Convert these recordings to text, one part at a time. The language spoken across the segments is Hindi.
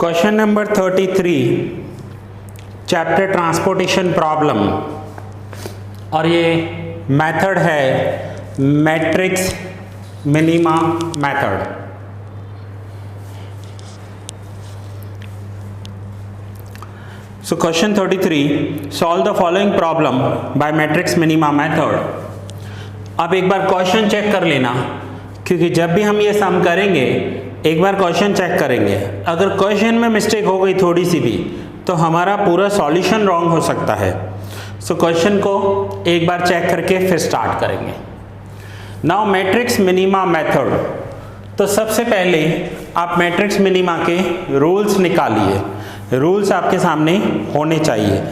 Question number 33 chapter transportation problem और ये मेथड है matrix minima method. So question 33 solve the following problem by matrix minima method. अब एक बार क्वेश्चन चेक कर लेना, क्योंकि जब भी हम ये सम करेंगे एक बार क्वेश्चन चेक करेंगे। अगर क्वेश्चन में मिस्टेक हो गई थोड़ी सी भी तो हमारा पूरा सॉल्यूशन रॉन्ग हो सकता है। सो क्वेश्चन को एक बार चेक करके फिर स्टार्ट करेंगे। Now matrix minima method. तो सबसे पहले आप मैट्रिक्स मिनिमा के रूल्स निकालिए। रूल्स आपके सामने होने चाहिए।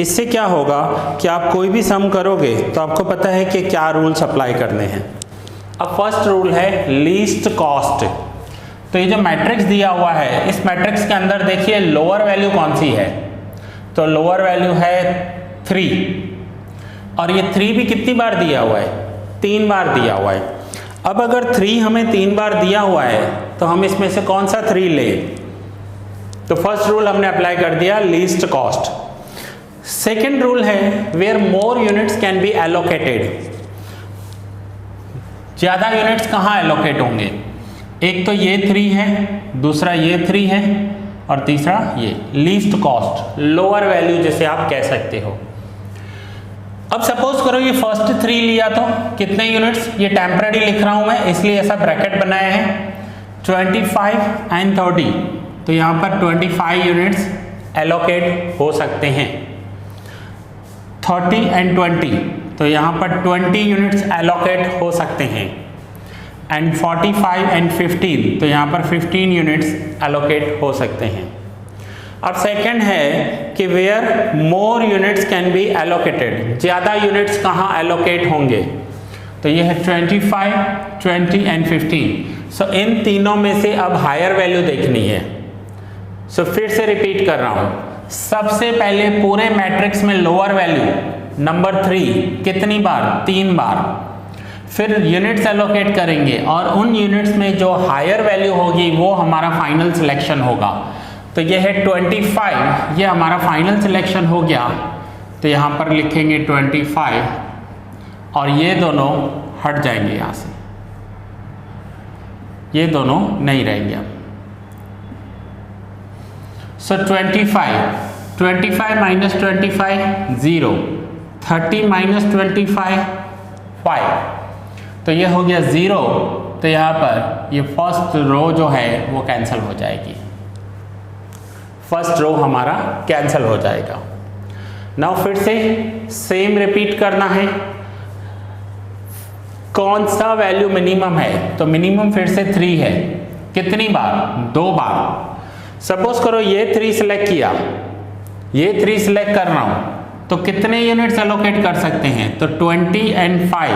इससे क्या होगा कि आप कोई भी सम करोगे तो आपको पता है कि क्या रूल्स अप्लाई करने हैं। अब फर्स्ट रूल है लीस्ट कॉस्ट। तो ये जो मैट्रिक्स दिया हुआ है, इस मैट्रिक्स के अंदर देखिए लोअर वैल्यू कौन सी है, तो लोअर वैल्यू है 3 और ये 3 भी कितनी बार दिया हुआ है, 3 बार दिया हुआ है। अब अगर 3 हमें 3 बार दिया हुआ है तो हम इसमें से कौन सा 3 ले, तो फर्स्ट रूल हमने अप्लाई कर दिया लीस्ट कॉस्ट। सेकेंड रूल है where more units can be allocated. ज्यादा यूनिट्स कहाँ एलोकेट होंगे, एक तो ये 3 है, दूसरा ये 3 है और तीसरा ये लीस्ट कॉस्ट लोअर वैल्यू जिसे आप कह सकते हो। अब सपोज करो ये फर्स्ट 3 लिया तो कितने यूनिट्स, ये टेम्पररी लिख रहा हूं मैं इसलिए ऐसा ब्रैकेट बनाया है 25 एंड 30। तो यहां पर 25 यूनिट्स एलोकेट हो सकते हैं। 30 एंड 20 तो यहां पर 20 यूनिट्स एलोकेट हो सकते हैं। एंड 45 एंड 15 तो यहाँ पर 15 यूनिट्स एलोकेट हो सकते हैं। अब सेकंड है कि where more units can be allocated, ज़्यादा यूनिट्स कहाँ एलोकेट होंगे, तो ये है 25, 20 एंड 15। सो इन तीनों में से अब हायर वैल्यू देखनी है। सो फिर से रिपीट कर रहा हूँ, सबसे पहले पूरे मैट्रिक्स में लोअर वैल्यू नंबर 3 कितनी बार, 3 बार। फिर यूनिट्स एलोकेट करेंगे और उन यूनिट्स में जो हायर वैल्यू होगी वो हमारा फाइनल सिलेक्शन होगा। तो ये है 25, ये हमारा फाइनल सिलेक्शन हो गया। तो यहाँ पर लिखेंगे 25 और ये दोनों हट जाएंगे यहाँ से, ये दोनों नहीं रहेंगे अब। सो 25 माइनस 25 0, 30 माइनस 25 5, तो ये हो गया 0। तो यहाँ पर ये फर्स्ट रो जो है वो कैंसिल हो जाएगी, फर्स्ट रो हमारा कैंसिल हो जाएगा। नाउ फिर से सेम रिपीट करना है, कौन सा वैल्यू मिनिमम है, तो मिनिमम फिर से 3 है, कितनी बार, 2 बार। सपोज करो ये 3 सिलेक्ट किया, ये 3 सिलेक्ट कर रहा हूं तो कितने यूनिट्स एलोकेट कर सकते हैं, तो 20 एंड 5,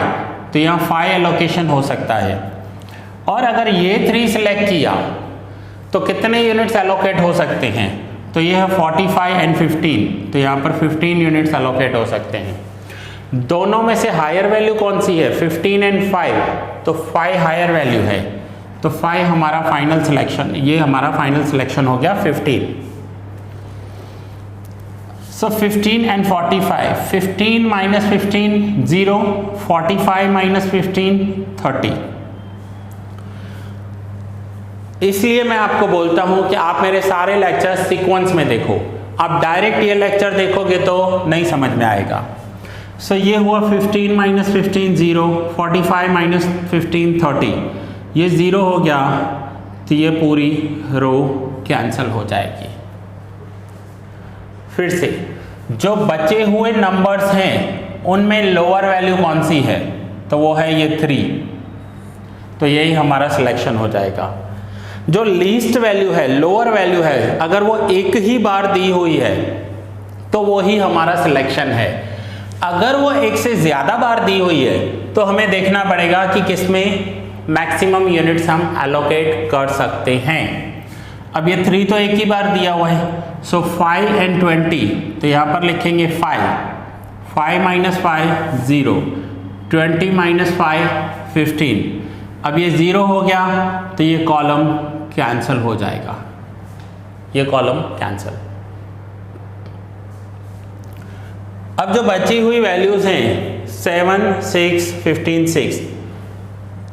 तो यहाँ 5 एलोकेशन हो सकता है। और अगर ये 3 सिलेक्ट किया तो कितने यूनिट्स एलोकेट हो सकते हैं, तो ये है 45 एंड 15, तो यहाँ पर 15 यूनिट्स एलोकेट हो सकते हैं। दोनों में से हायर वैल्यू कौन सी है, 15 एंड 5, तो 5 हायर वैल्यू है, तो 5 हमारा फाइनल सिलेक्शन, ये हमारा फाइनल सिलेक्शन हो गया 15। So 15 and 45, 15 minus 15 0, 45 minus 15 30। इसलिए मैं आपको बोलता हूं कि आप मेरे सारे लेक्चर सीक्वेंस में देखो। आप डायरेक्ट ये लेक्चर देखोगे तो नहीं समझ में आएगा। सो ये हुआ 15 माइनस 15 0, 45 माइनस 15 30, ये 0 हो गया तो ये पूरी रो कैंसिल हो जाएगी। फिर से जो बचे हुए नंबर्स हैं उनमें लोअर वैल्यू कौन सी है, तो वो है ये 3, तो यही हमारा सिलेक्शन हो जाएगा। जो लीस्ट वैल्यू है, लोअर वैल्यू है, अगर वो एक ही बार दी हुई है तो वो ही हमारा सिलेक्शन है। अगर वो एक से ज्यादा बार दी हुई है तो हमें देखना पड़ेगा कि किसमें मैक्सिमम यूनिट्स हम एलोकेट कर सकते हैं। अब ये 3 तो एक ही बार दिया हुआ है, सो 5 एंड 20, तो यहाँ पर लिखेंगे 5 माइनस 5 0, 20 माइनस 5 15। अब ये 0 हो गया तो ये कॉलम कैंसिल हो जाएगा। ये कॉलम कैंसिल। अब जो बची हुई वैल्यूज हैं 7, 6, 15, 6,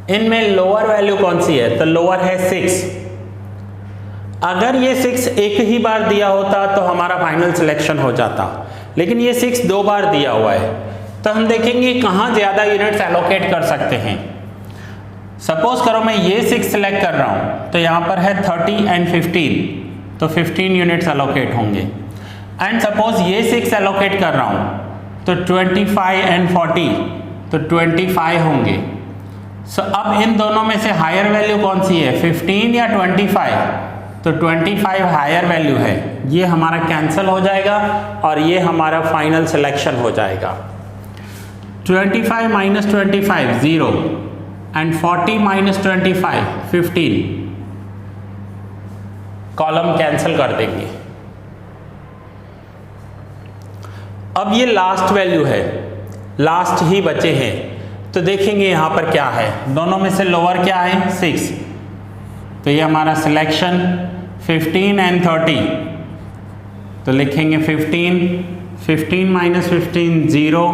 इनमें लोअर वैल्यू कौन सी है? तो लोअर है 6। अगर ये 6 एक ही बार दिया होता तो हमारा फाइनल सिलेक्शन हो जाता, लेकिन ये 6 2 बार दिया हुआ है। तो हम देखेंगे कहाँ ज़्यादा यूनिट्स एलोकेट कर सकते हैं। सपोज करो मैं ये 6 सेलेक्ट कर रहा हूँ, तो यहाँ पर है 30 एंड 15, तो 15 यूनिट्स एलोकेट होंगे। एंड सपोज ये 6 एलोकेट कर रहा हूँ, तो 25 एंड 40, तो 25 होंगे। सो अब इन दोनों में से हायर वैल्यू कौन सी है, 15 या 25? तो 25 हायर वैल्यू है, ये हमारा कैंसिल हो जाएगा और ये हमारा फाइनल सिलेक्शन हो जाएगा। 25 minus 25 0 and 40 minus 25 15, column cancel कर देंगे। अब ये लास्ट वैल्यू है, लास्ट ही बचे हैं, तो देखेंगे यहाँ पर क्या है। दोनों में से लोअर क्या है, 6, तो ये हमारा सिलेक्शन 15 एंड 30, तो लिखेंगे 15 माइनस 15 0,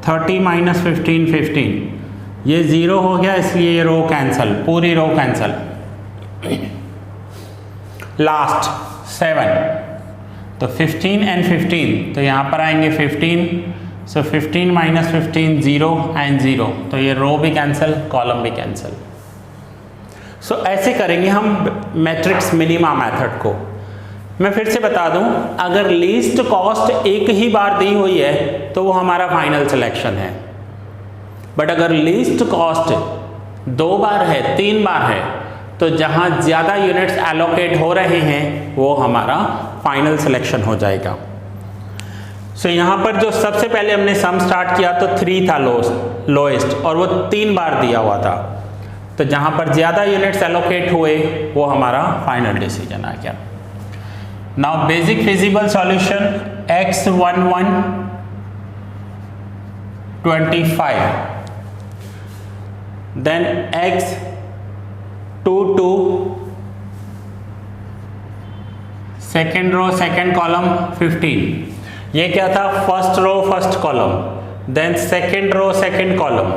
30 माइनस 15 15, ये 0 हो गया, इसलिए ये रो कैंसिल, पूरी रो कैंसिल। लास्ट 7, तो 15 एंड 15, तो यहाँ पर आएंगे 15, सो 15 माइनस 15 0 एंड 0, तो ये रो भी कैंसिल, कॉलम भी कैंसिल। सो ऐसे करेंगे हम मैट्रिक्स मिनिमा मेथड को। मैं फिर से बता दूं, अगर लीस्ट कॉस्ट एक ही बार दी हुई है तो वो हमारा फाइनल सिलेक्शन है, बट अगर लीस्ट कॉस्ट 2 बार है, 3 बार है, तो जहां ज़्यादा यूनिट्स एलोकेट हो रहे हैं वो हमारा फाइनल सिलेक्शन हो जाएगा। सो यहाँ पर जो सबसे पहले हमने सम स्टार्ट किया तो 3 था लोएस्ट, और वो 3 बार दिया हुआ था, तो जहाँ पर ज़्यादा यूनिट्स एलोकेट हुए वो हमारा फाइनल डिसीजन आ गया। Now basic feasible solution, x11 25, then x22 second row second column 15, ये क्या था, first row first column, then second row second column,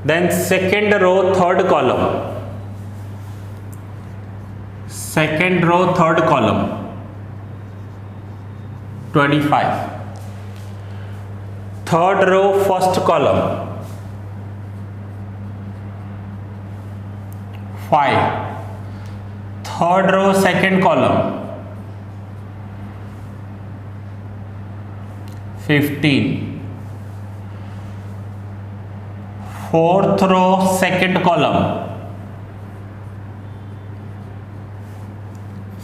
then second row third column, second row third column 25, third row first column 5, third row second column 15, fourth row second column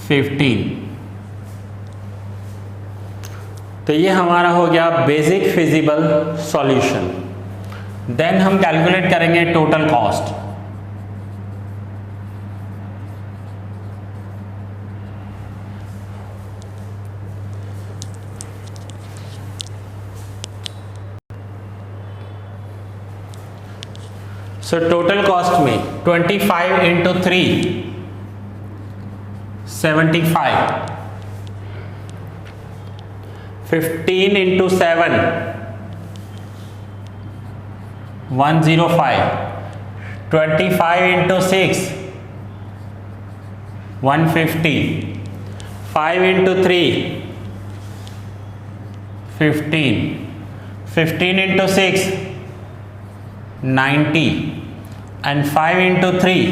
15। तो ये हमारा हो गया बेसिक फिजिबल सॉल्यूशन। देन हम कैलकुलेट करेंगे total cost. So total cost में 25 into 3 75, 15 into 7 105, 25 into 6 150, 5 into 3 15, 15 into 6 90, and 5 into 3,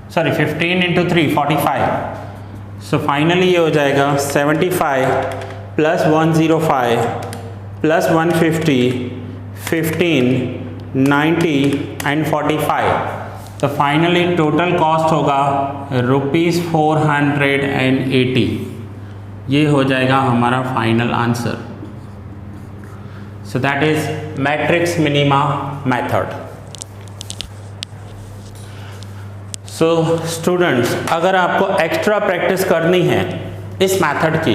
sorry 15 into 3 45. So finally ये हो जाएगा 75 plus 105 plus 150 15 90 and 45. तो फाइनली टोटल कॉस्ट होगा ₹480। ये हो जाएगा हमारा final answer. So that is matrix minima method. So students, अगर आपको एक्स्ट्रा प्रैक्टिस करनी है इस मेथड की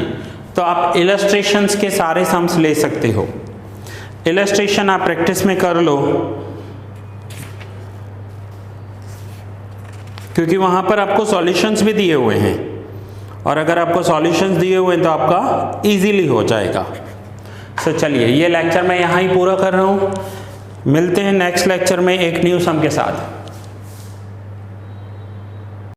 तो आप इलस्ट्रेशंस के सारे सम्स ले सकते हो। इलस्ट्रेशन आप प्रैक्टिस में कर लो। क्योंकि वहाँ पर आपको सॉल्यूशंस भी दिए हुए हैं, और अगर आपको सॉल्यूशंस दिए हुए हैं तो आपका इजीली हो जाएगा। सो चलिए ये लेक्चर मैं यहाँ ही पूरा कर रहा हूँ, मिलते हैं नेक्स्ट लेक्चर में एक न्यू सम के साथ।